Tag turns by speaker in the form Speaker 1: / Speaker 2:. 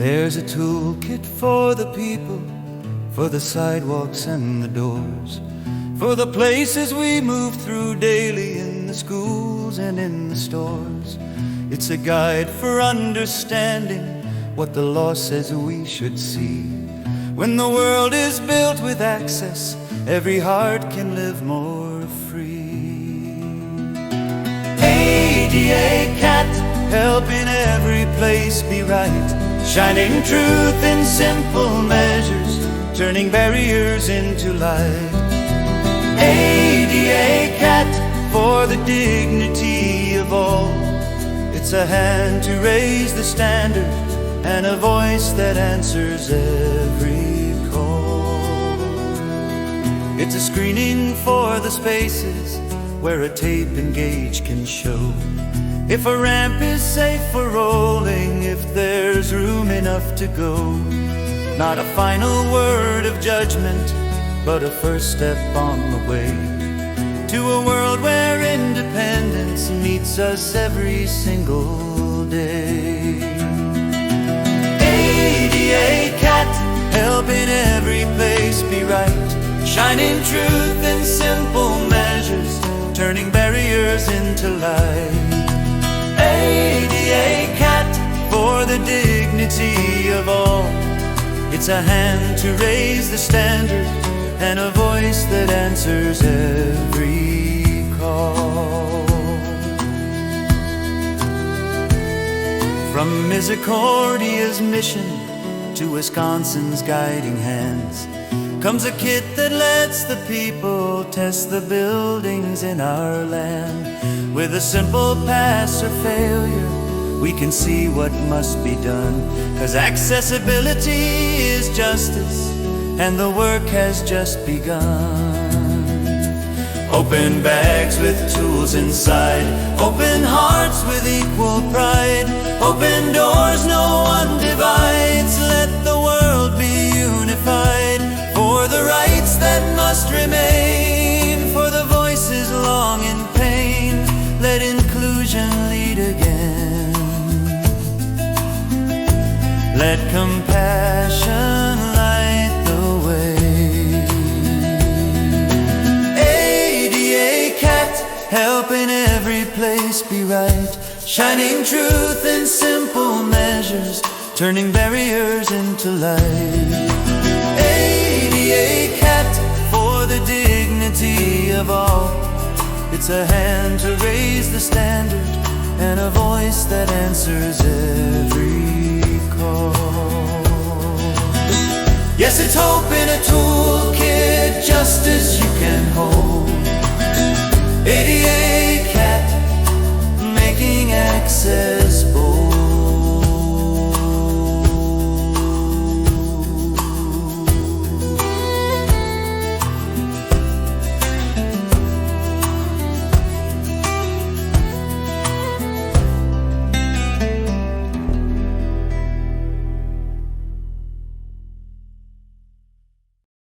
Speaker 1: There's a toolkit for the people, for the sidewalks and the doors, for the places we move through daily in the schools and in the stores. It's a guide for understanding what the law says we should see. When the world is built with access, every heart can live more free. ADA CAT, helping every place be right, shining truth in simple measures, turning barriers into light. ADA CAT, for the dignity of all. It's a hand to raise the standard and a voice that answers every call. It's a screening for the spaces where a tape and gauge can show if a ramp is safe for rolling, if there's room enough to go. Not a final word of judgment, but a first step on the way to a world where independence meets us every single day. ADA CAT, helping every place be right, shining truth in simple measures, turning barriers into light. ADA CAT, for the dignity of all. It's a hand to raise the standard and a voice that answers every call. From Misericordia's mission to Wisconsin's guiding hands comes a kit that lets the people test the buildings in our land. With a simple pass or failure, we can see what must be done, 'cause accessibility is justice and the work has just begun. Open bags with tools inside, open hearts with equal pride, open doors no one divides. Let the world be unified for the rights that must remain, for the voices long in pain. Let inclusion lead again. Let compassion light the way. ADA CAT, helping every place be right, shining truth in simple measures, turning barriers into light. ADA CAT, for the dignity of all. It's a hand to raise the standard and a voice that answers every call. Yes, it's hope in a tool